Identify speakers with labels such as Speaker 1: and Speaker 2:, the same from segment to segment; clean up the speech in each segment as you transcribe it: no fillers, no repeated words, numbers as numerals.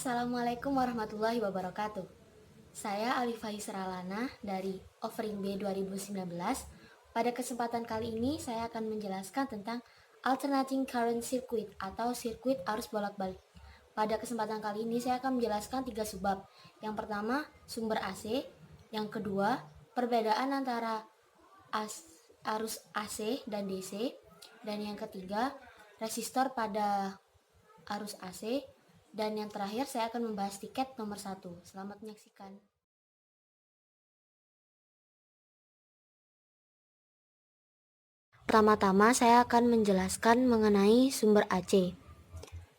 Speaker 1: Assalamualaikum warahmatullahi wabarakatuh. Saya Alifah Hisralana dari Offering B 2019. Pada kesempatan kali ini saya akan menjelaskan tentang Alternating Current Circuit atau sirkuit arus bolak-balik. Pada kesempatan kali ini saya akan menjelaskan 3 subbab. Yang pertama, sumber AC. Yang kedua, perbedaan antara arus AC dan DC. Dan yang ketiga, resistor pada arus AC. Dan yang terakhir saya akan membahas tiket nomor 1. Selamat menyaksikan. Pertama-tama saya akan menjelaskan mengenai sumber AC.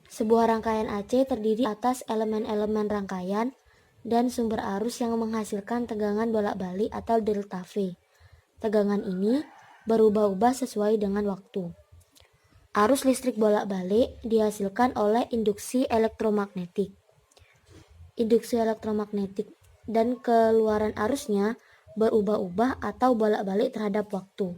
Speaker 1: Sebuah rangkaian AC terdiri atas elemen-elemen rangkaian dan sumber arus yang menghasilkan tegangan bolak-balik atau delta V. Tegangan ini berubah-ubah sesuai dengan waktu. Arus listrik bolak-balik dihasilkan oleh induksi elektromagnetik. Induksi elektromagnetik dan keluaran arusnya berubah-ubah atau bolak-balik terhadap waktu.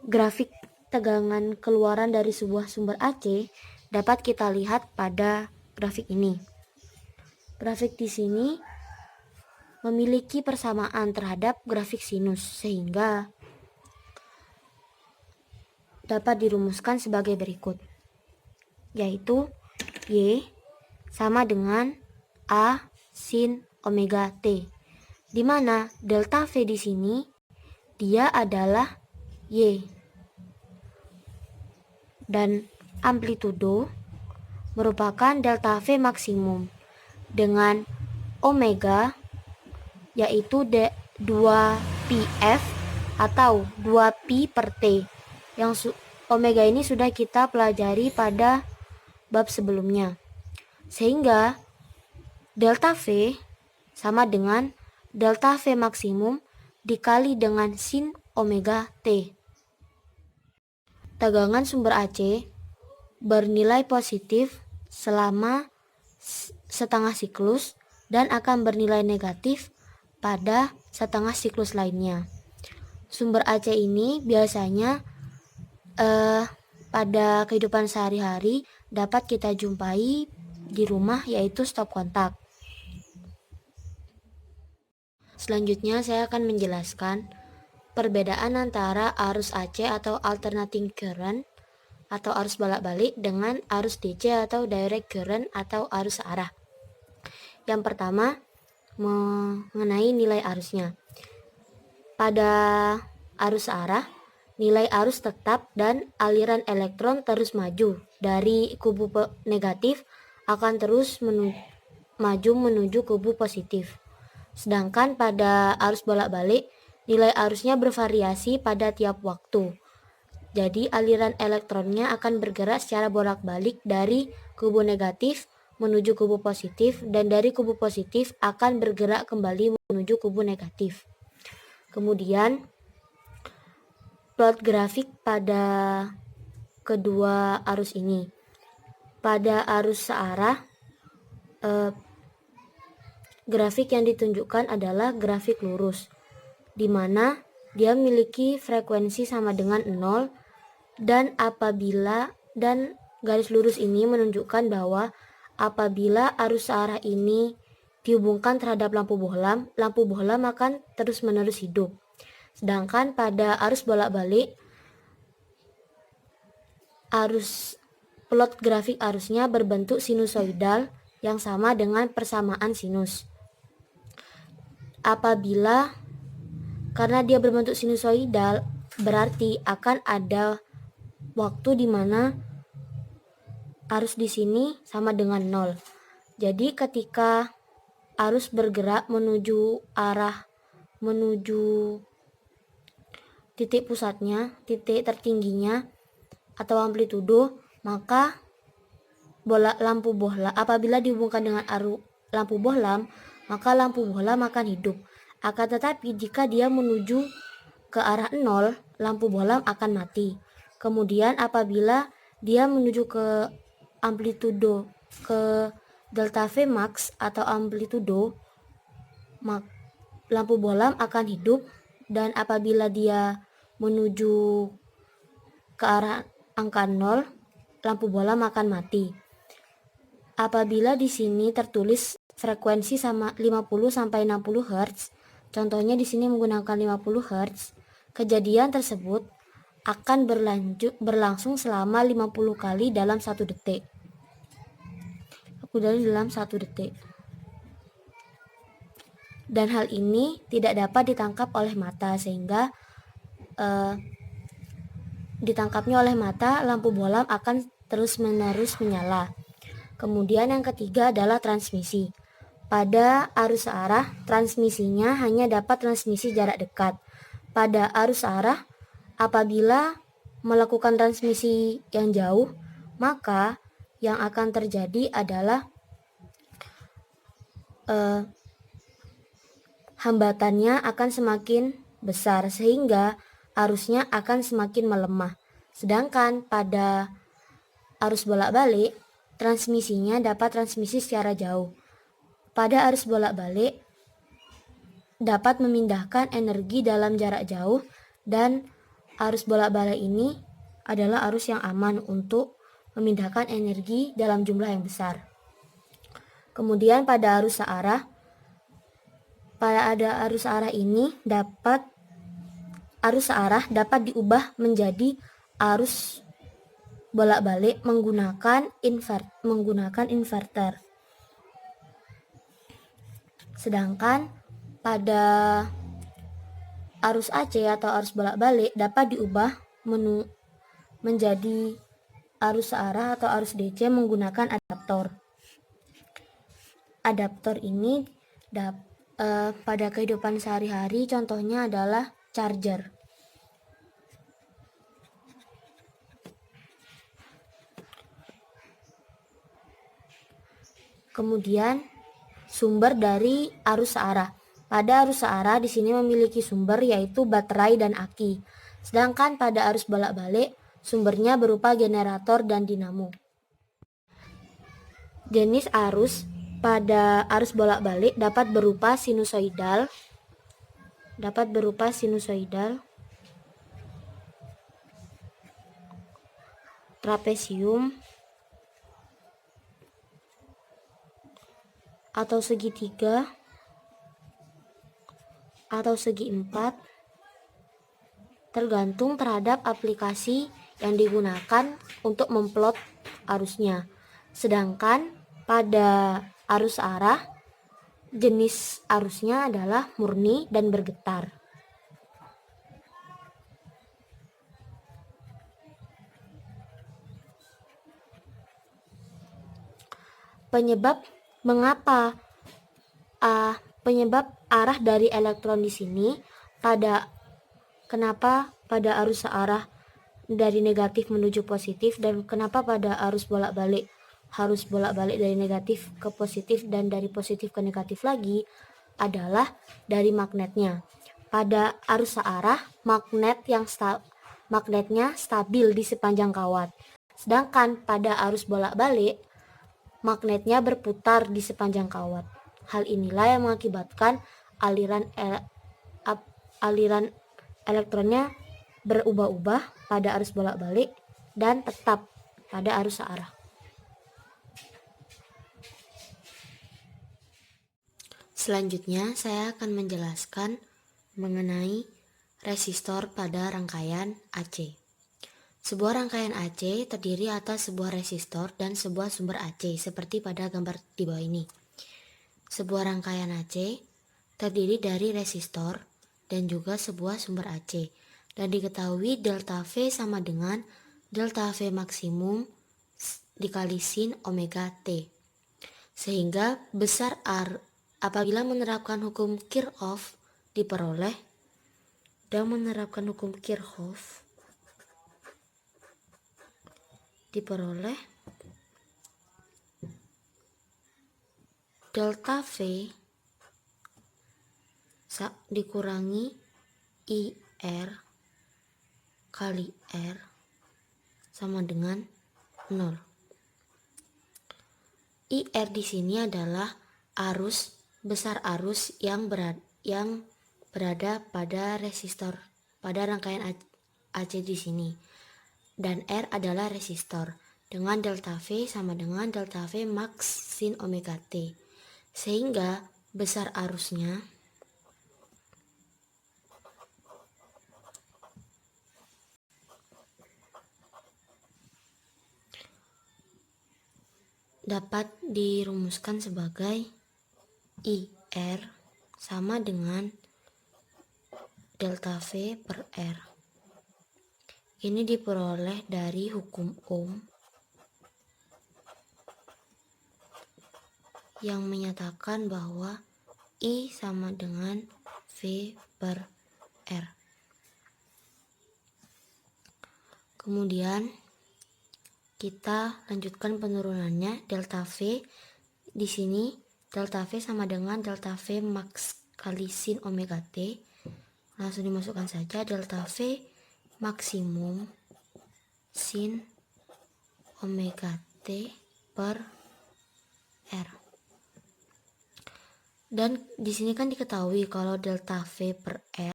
Speaker 1: Grafik tegangan keluaran dari sebuah sumber AC dapat kita lihat pada grafik ini. Grafik di sini memiliki persamaan terhadap grafik sinus sehingga dapat dirumuskan sebagai berikut, yaitu Y sama dengan A sin omega T, di mana delta V di sini dia adalah Y dan amplitudo merupakan delta V maksimum dengan omega yaitu 2πf atau 2pi per T, yang omega ini sudah kita pelajari pada bab sebelumnya, sehingga delta V sama dengan delta V maksimum dikali dengan sin omega T. Tegangan sumber AC bernilai positif selama setengah siklus dan akan bernilai negatif pada setengah siklus lainnya. Sumber AC ini biasanya pada kehidupan sehari-hari dapat kita jumpai di rumah, yaitu stop kontak. Selanjutnya saya akan menjelaskan perbedaan antara arus AC atau alternating current atau arus bolak-balik dengan arus DC atau direct current atau arus searah. Yang pertama, mengenai nilai arusnya. Pada arus searah, nilai arus tetap dan aliran elektron terus maju dari kubu negatif akan terus maju menuju kubu positif. Sedangkan pada arus bolak-balik, nilai arusnya bervariasi pada tiap waktu. Jadi aliran elektronnya akan bergerak secara bolak-balik dari kubu negatif menuju kubu positif, dan dari kubu positif akan bergerak kembali menuju kubu negatif. Kemudian plot grafik pada kedua arus ini. Pada arus searah, grafik yang ditunjukkan adalah grafik lurus, di mana dia memiliki frekuensi sama dengan 0, dan garis lurus ini menunjukkan bahwa apabila arus searah ini dihubungkan terhadap lampu bohlam akan terus-menerus hidup. Sedangkan pada arus bolak-balik, plot grafik arusnya berbentuk sinusoidal yang sama dengan persamaan sinus. Karena dia berbentuk sinusoidal, berarti akan ada waktu di mana arus di sini sama dengan 0. Jadi ketika arus bergerak menuju titik pusatnya, titik tertingginya atau amplitudo, maka apabila dihubungkan dengan lampu bohlam, maka lampu bohlam akan hidup. Akan tetapi jika dia menuju ke arah 0, lampu bohlam akan mati. Kemudian apabila dia menuju ke amplitudo, ke delta V max atau amplitudo, lampu bohlam akan hidup, dan apabila dia menuju ke arah angka 0, lampu bohlam akan mati. Apabila di sini tertulis frekuensi sama 50 sampai 60 Hz, contohnya di sini menggunakan 50 Hz, kejadian tersebut akan berlangsung selama 50 kali dalam 1 detik. Dan hal ini tidak dapat ditangkap oleh mata, sehingga ditangkapnya oleh mata, lampu bolam akan terus-menerus menyala. Kemudian yang ketiga adalah transmisi. Pada arus searah, transmisinya hanya dapat transmisi jarak dekat. Pada arus searah, apabila melakukan transmisi yang jauh, maka yang akan terjadi adalah hambatannya akan semakin besar, sehingga arusnya akan semakin melemah. Sedangkan pada arus bolak-balik, transmisinya dapat transmisi secara jauh. Pada arus bolak-balik dapat memindahkan energi dalam jarak jauh, dan arus bolak-balik ini adalah arus yang aman untuk memindahkan energi dalam jumlah yang besar. Kemudian pada arus searah, arus searah dapat diubah menjadi arus bolak-balik menggunakan inverter. Sedangkan pada arus AC atau arus bolak-balik dapat diubah menjadi arus searah atau arus DC menggunakan adaptor. Adaptor ini pada kehidupan sehari-hari contohnya adalah charger. Kemudian sumber dari arus searah. Pada arus searah di sini memiliki sumber yaitu baterai dan aki. Sedangkan pada arus bolak-balik sumbernya berupa generator dan dinamo. Jenis arus pada arus bolak-balik dapat berupa sinusoidal, trapesium, atau segitiga, atau segi empat, tergantung terhadap aplikasi yang digunakan untuk memplot arusnya. Sedangkan pada arus searah, jenis arusnya adalah murni dan bergetar. Penyebab arah dari elektron di sini kenapa pada arus searah dari negatif menuju positif, dan kenapa pada arus bolak-balik harus bolak-balik dari negatif ke positif dan dari positif ke negatif lagi, adalah dari magnetnya. Pada arus searah, magnetnya stabil di sepanjang kawat. Sedangkan pada arus bolak-balik, magnetnya berputar di sepanjang kawat. Hal inilah yang mengakibatkan aliran elektronnya berubah-ubah pada arus bolak-balik dan tetap pada arus searah. Selanjutnya saya akan menjelaskan mengenai resistor pada rangkaian AC. Sebuah rangkaian AC terdiri atas sebuah resistor dan sebuah sumber AC seperti pada gambar di bawah ini. Sebuah rangkaian AC terdiri dari resistor dan juga sebuah sumber AC, dan diketahui delta V sama dengan delta V maksimum dikali sin omega T. Sehingga besar R apabila menerapkan hukum Kirchhoff diperoleh, delta V dikurangi IR kali R sama dengan 0. IR di sini adalah besar arus yang berada pada resistor pada rangkaian AC di sini, dan R adalah resistor. dengan delta V sama dengan delta V max sin omega T. Sehingga besar arusnya dapat dirumuskan sebagai IR sama dengan delta V per R. Ini diperoleh dari hukum Ohm yang menyatakan bahwa I sama dengan V per R. Kemudian kita lanjutkan penurunannya. Delta V di sini, delta V sama dengan delta V max kali sin omega T. Langsung dimasukkan saja delta V maksimum sin omega T per R. Dan di sini kan diketahui kalau delta V per R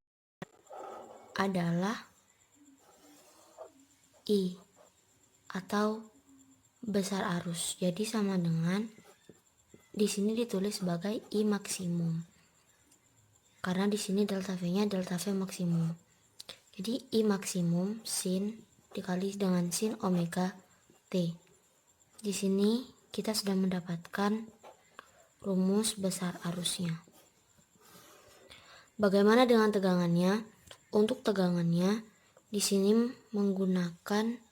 Speaker 1: adalah I atau besar arus. Jadi sama dengan di sini ditulis sebagai I maksimum. Karena di sini delta V-nya delta V maksimum. Jadi I maksimum sin dikali dengan sin omega T. Di sini kita sudah mendapatkan rumus besar arusnya. Bagaimana dengan tegangannya? Untuk tegangannya di sini menggunakan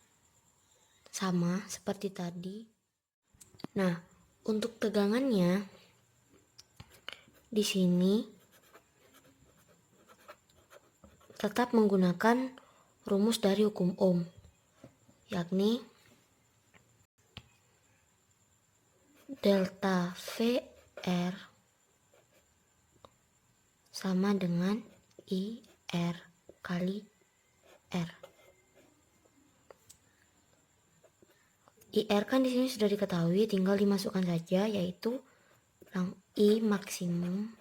Speaker 1: sama seperti tadi. Nah, untuk tegangannya di sini tetap menggunakan rumus dari hukum Ohm, yakni delta VR sama dengan IR kali R. IR kan di sini sudah diketahui, tinggal dimasukkan saja, yaitu I maksimum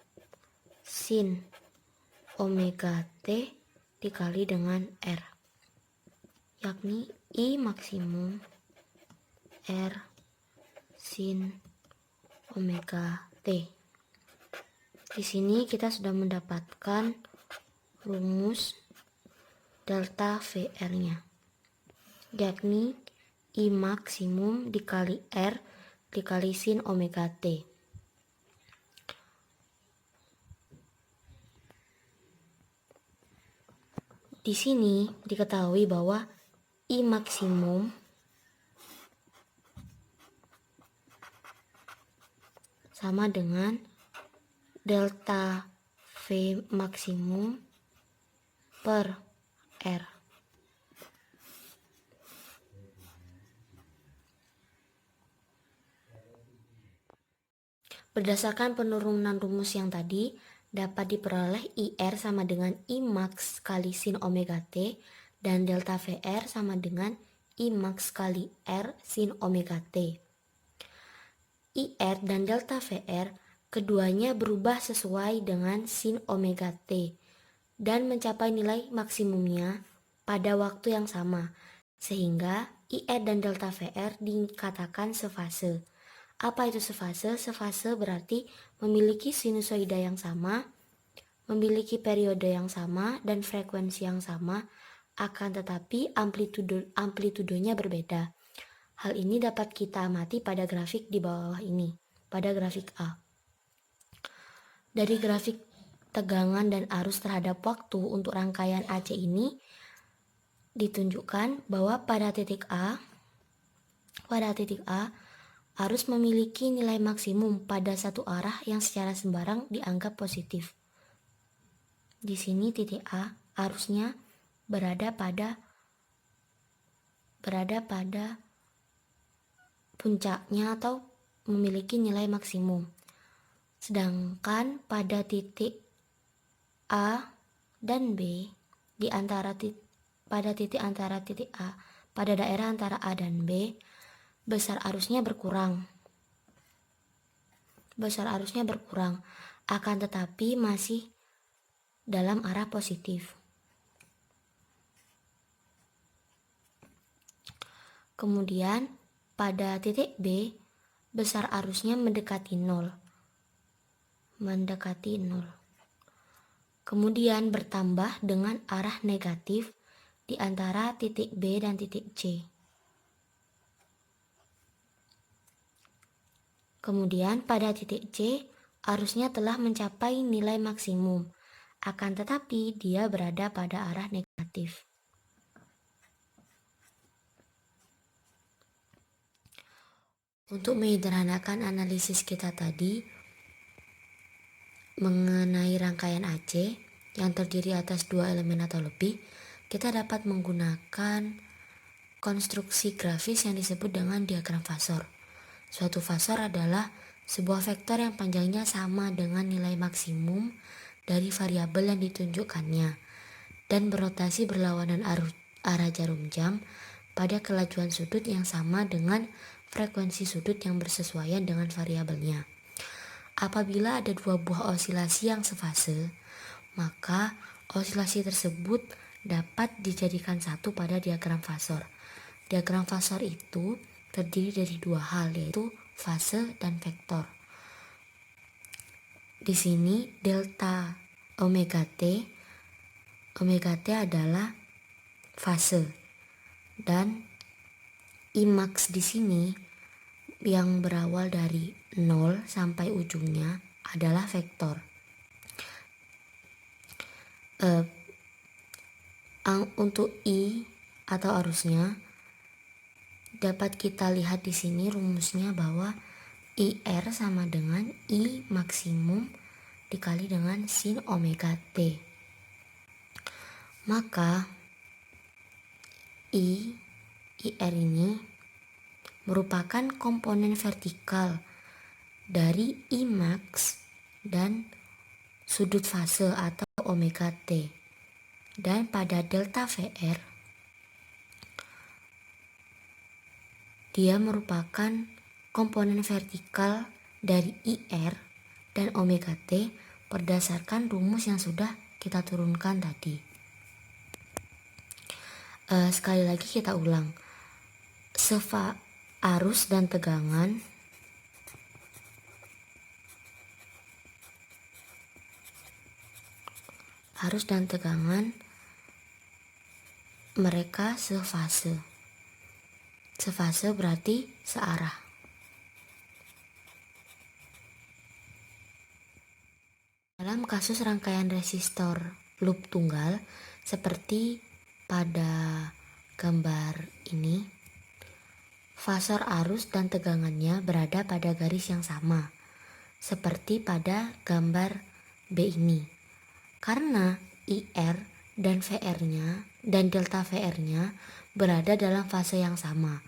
Speaker 1: sin omega T dikali dengan R, yakni I maksimum R sin omega T. Di sini kita sudah mendapatkan rumus delta VR-nya, yakni I maksimum dikali R dikali sin omega T. Di sini diketahui bahwa I maksimum sama dengan delta V maksimum per R. Berdasarkan penurunan rumus yang tadi, dapat diperoleh IR sama dengan I max kali sin omega T dan delta VR sama dengan I max kali R sin omega T. IR dan delta VR keduanya berubah sesuai dengan sin omega T dan mencapai nilai maksimumnya pada waktu yang sama, sehingga IR dan delta VR dikatakan sefase. Apa itu sefase? Sefase berarti memiliki sinusoida yang sama, memiliki periode yang sama, dan frekuensi yang sama, akan tetapi amplitudenya berbeda. Hal ini dapat kita amati pada grafik di bawah ini, pada grafik A. Dari grafik tegangan dan arus terhadap waktu untuk rangkaian AC ini ditunjukkan bahwa pada titik A arus memiliki nilai maksimum pada satu arah yang secara sembarang dianggap positif. Di sini titik A arusnya berada pada puncaknya atau memiliki nilai maksimum. Sedangkan pada titik A dan B pada daerah antara A dan B, besar arusnya berkurang. Akan tetapi masih dalam arah positif. Kemudian pada titik B, besar arusnya mendekati 0. Kemudian bertambah dengan arah negatif di antara titik B dan titik C. Kemudian pada titik C, arusnya telah mencapai nilai maksimum, akan tetapi dia berada pada arah negatif. Untuk menyederhanakan analisis kita tadi mengenai rangkaian AC yang terdiri atas 2 elemen atau lebih, kita dapat menggunakan konstruksi grafis yang disebut dengan diagram fasor. Suatu fasor adalah sebuah vektor yang panjangnya sama dengan nilai maksimum dari variabel yang ditunjukkannya dan berotasi berlawanan arah jarum jam pada kelajuan sudut yang sama dengan frekuensi sudut yang bersesuaian dengan variabelnya. Apabila ada dua buah osilasi yang sefase, maka osilasi tersebut dapat dijadikan satu pada diagram fasor. Diagram fasor itu terdiri dari dua hal, yaitu fase dan vektor. Di sini delta omega t adalah fase dan Imax di sini yang berawal dari 0 sampai ujungnya adalah vektor. Untuk I atau arusnya dapat kita lihat di sini rumusnya bahwa IR sama dengan I maksimum dikali dengan sin omega T. Maka IR ini merupakan komponen vertikal dari Imax dan sudut fase atau omega T. Dan pada delta VR, dia merupakan komponen vertikal dari IR dan omega T berdasarkan rumus yang sudah kita turunkan tadi. Sekali lagi kita ulang. Arus dan tegangan mereka sefase. Sefase berarti searah. Dalam kasus rangkaian resistor loop tunggal seperti pada gambar ini, fasor arus dan tegangannya berada pada garis yang sama, seperti pada gambar B ini. Karena IR dan VR-nya dan delta VR-nya berada dalam fase yang sama.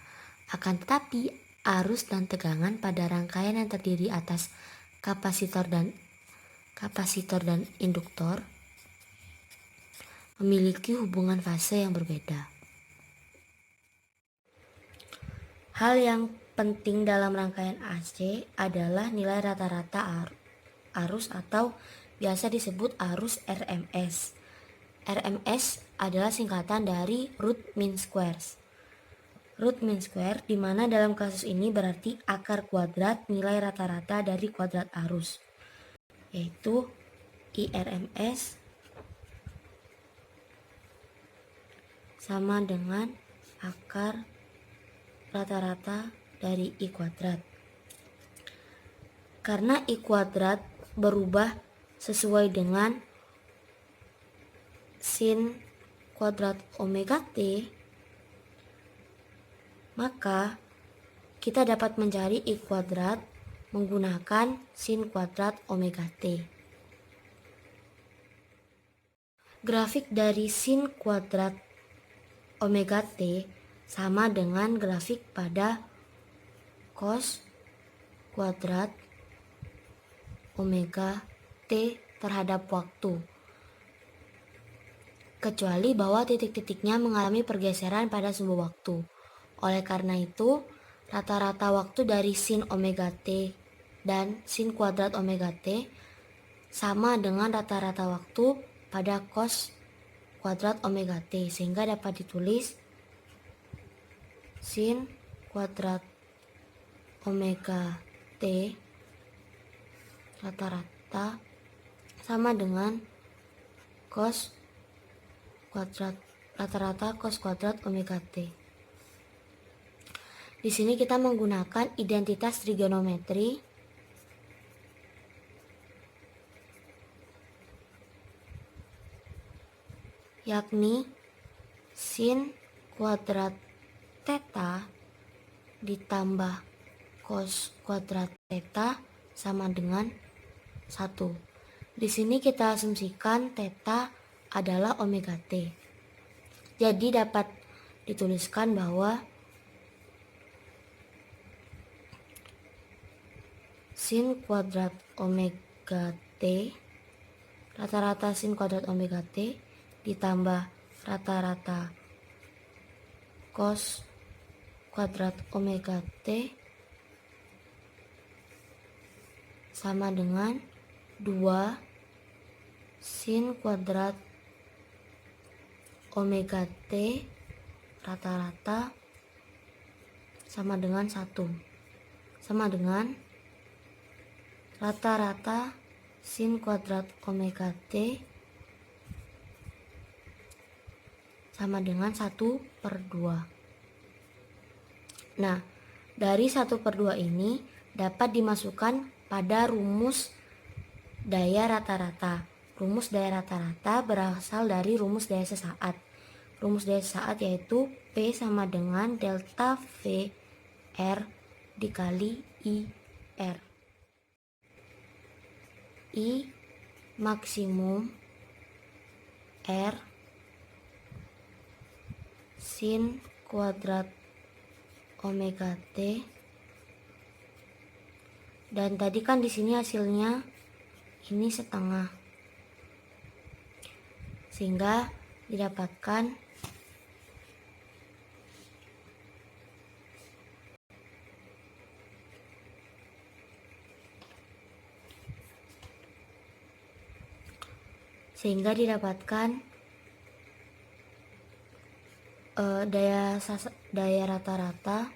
Speaker 1: Akan tetapi arus dan tegangan pada rangkaian yang terdiri atas kapasitor dan induktor memiliki hubungan fase yang berbeda. Hal yang penting dalam rangkaian AC adalah nilai rata-rata arus atau biasa disebut arus RMS. RMS adalah singkatan dari root mean squares. Root mean square di mana dalam kasus ini berarti akar kuadrat nilai rata-rata dari kuadrat arus, yaitu IRMS sama dengan akar rata-rata dari I kuadrat. Karena I kuadrat berubah sesuai dengan sin kuadrat omega T, maka kita dapat mencari I kuadrat menggunakan sin kuadrat omega T. Grafik dari sin kuadrat omega T sama dengan grafik pada cos kuadrat omega T terhadap waktu, kecuali bahwa titik-titiknya mengalami pergeseran pada sebuah waktu. Oleh karena itu, rata-rata waktu dari sin omega T dan sin kuadrat omega T sama dengan rata-rata waktu pada cos kuadrat omega T, sehingga dapat ditulis sin kuadrat omega T rata-rata sama dengan cos kuadrat rata-rata cos kuadrat omega T. Di sini kita menggunakan identitas trigonometri yakni sin kuadrat theta ditambah cos kuadrat theta sama dengan 1. Di sini kita asumsikan theta adalah omega T. Jadi dapat dituliskan bahwa sin kuadrat omega T rata-rata sin kuadrat omega T ditambah rata-rata cos kuadrat omega T sama dengan 2 sin kuadrat omega T rata-rata sama dengan 1 sama dengan rata-rata sin kuadrat omega T sama dengan 1/2. Nah, dari 1/2 ini dapat dimasukkan pada rumus daya rata-rata. Rumus daya rata-rata berasal dari rumus daya sesaat. Rumus daya sesaat yaitu P sama dengan delta V R dikali I R. I maksimum R sin kuadrat omega T, dan tadi kan di sini hasilnya ini setengah, sehingga didapatkan daya rata-rata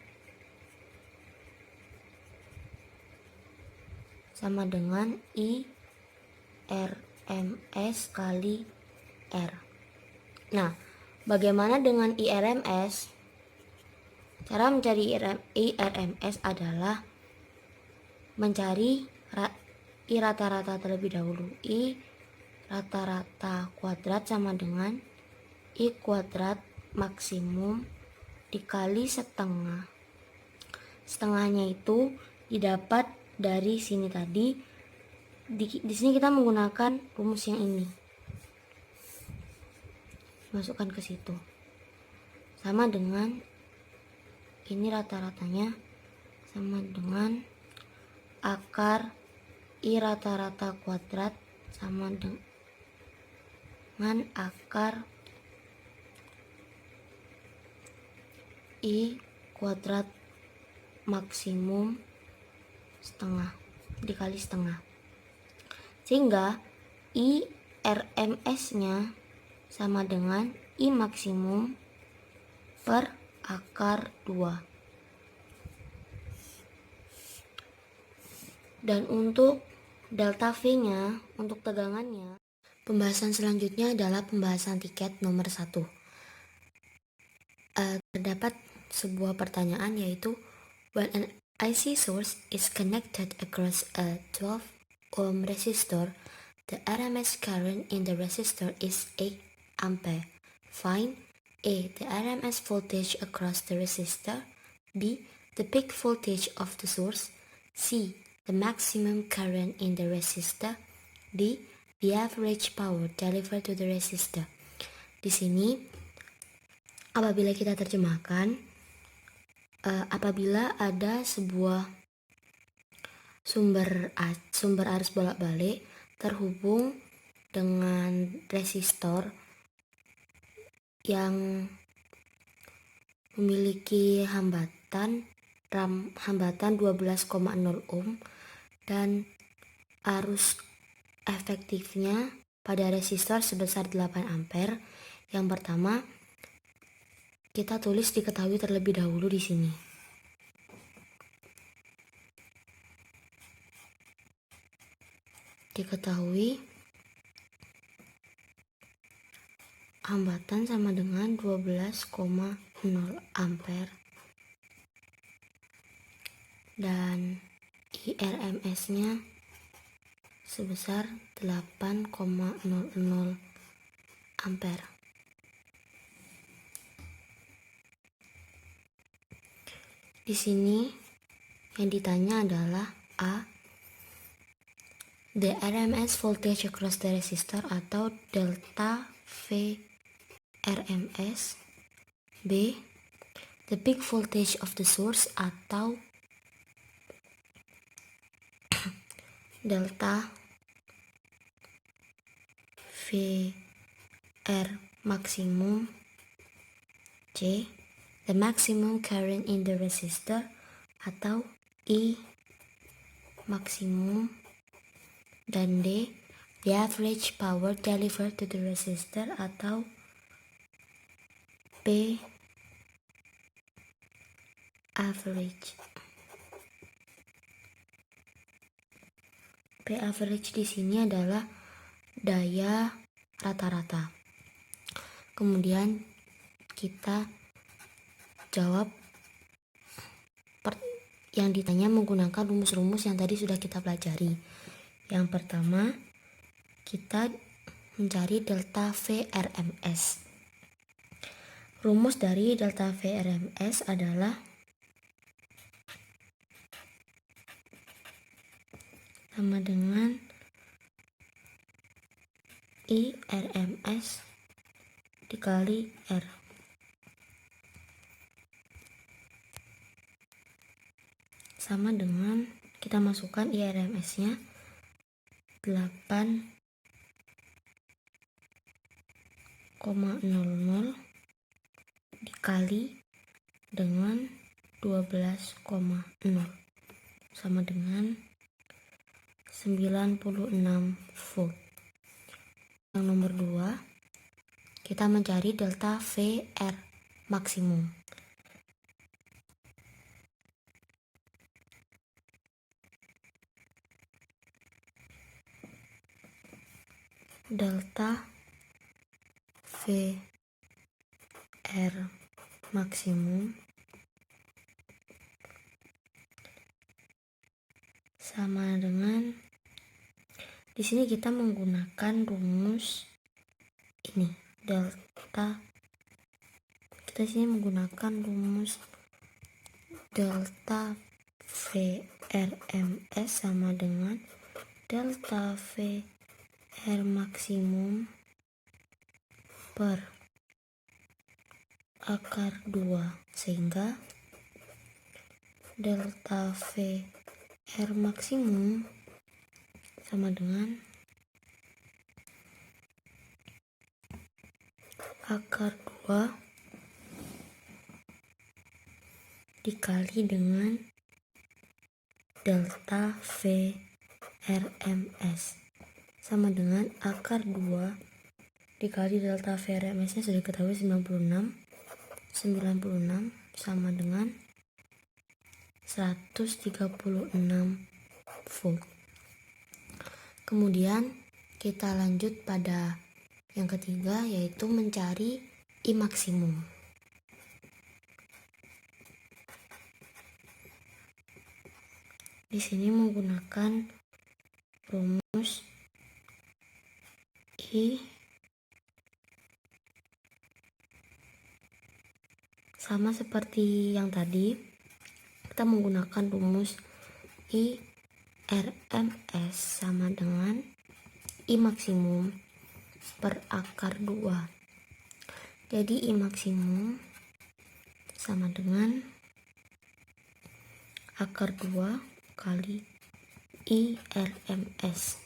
Speaker 1: sama dengan I RMS kali R. Nah, bagaimana dengan IRMS? Cara mencari IRMS adalah mencari I rata-rata terlebih dahulu. I rata-rata kuadrat sama dengan I kuadrat maksimum dikali setengah. Setengahnya itu didapat dari sini tadi. Di sini kita menggunakan rumus yang ini. Masukkan ke situ. Sama dengan ini rata-ratanya sama dengan akar I rata-rata kuadrat sama dengan akar I kuadrat maksimum setengah dikali setengah, sehingga I RMS nya sama dengan I maksimum per akar 2. Dan untuk delta V nya, untuk tegangannya, pembahasan selanjutnya adalah pembahasan tiket nomor 1. Terdapat sebuah pertanyaan yaitu, when an IC source is connected across a 12 ohm resistor, the RMS current in the resistor is 8 ampere. Find A. The RMS voltage across the resistor. B. The peak voltage of the source. C. The maximum current in the resistor. D. The average power delivered to the resistor. Di sini apabila kita terjemahkan, apabila ada sebuah sumber arus bolak-balik terhubung dengan resistor yang memiliki hambatan 12,0 ohm dan arus efektifnya pada resistor sebesar 8 ampere. Yang pertama, kita tulis diketahui terlebih dahulu di sini. diketahui hambatan sama dengan 12,0 ampere dan IRMS-nya sebesar 8,00 ampere. Di sini yang ditanya adalah A. The RMS voltage across the resistor atau delta V RMS. B. The peak voltage of the source atau delta VR maximum. C. The maximum current in the resistor atau I maximum. Dan D. The average power delivered to the resistor atau P average. P average di sini adalah daya rata-rata. Kemudian kita jawab yang ditanya menggunakan rumus-rumus yang tadi sudah kita pelajari. Yang pertama, kita mencari delta VRMS. Rumus dari delta VRMS adalah sama dengan IRMS dikali R. Sama dengan kita masukkan IRMS-nya 8,00 dikali dengan 12,0 sama dengan 96 volt. Yang nomor 2, kita mencari delta VR maksimum. Delta VR maksimum sama dengan, di sini kita menggunakan rumus ini, delta, kita sini menggunakan rumus delta VRMS sama dengan delta VR maksimum per akar 2, sehingga delta VR maksimum sama dengan akar 2 dikali dengan delta VRMS sama dengan akar 2 dikali delta VRMS nya sudah diketahui 96 sama dengan 136 volt. Kemudian kita lanjut pada yang ketiga, yaitu mencari I maksimum. Di sini menggunakan rumus I sama seperti yang tadi, kita menggunakan rumus I RMS sama dengan I maksimum per akar 2. Jadi I maksimum sama dengan akar 2 kali IRMS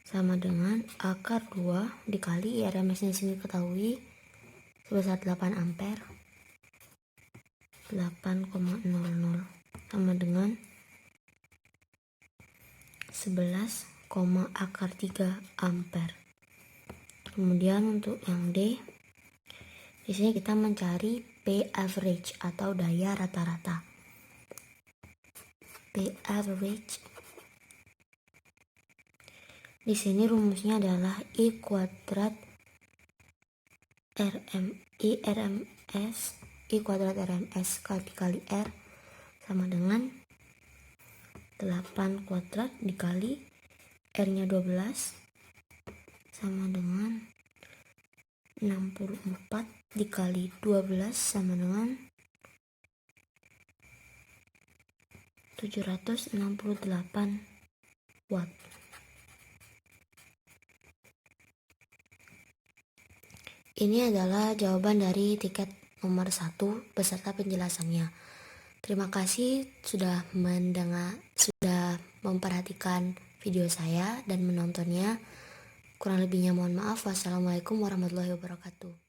Speaker 1: sama dengan akar 2 dikali IRMS nya sini ketahui sebesar 8 ampere, 8,00 sama dengan 11, akar 3 ampere. Kemudian untuk yang D, di sini kita mencari P average atau daya rata-rata. P average Di sini rumusnya adalah I kuadrat RMS kali R sama dengan 8 kuadrat dikali R-nya 12 sama dengan 64 dikali 12 sama dengan 768 watt. Ini adalah jawaban dari tiket nomor 1 beserta penjelasannya. Terima kasih sudah memperhatikan video saya dan menontonnya. Kurang lebihnya mohon maaf. Wassalamualaikum warahmatullahi wabarakatuh.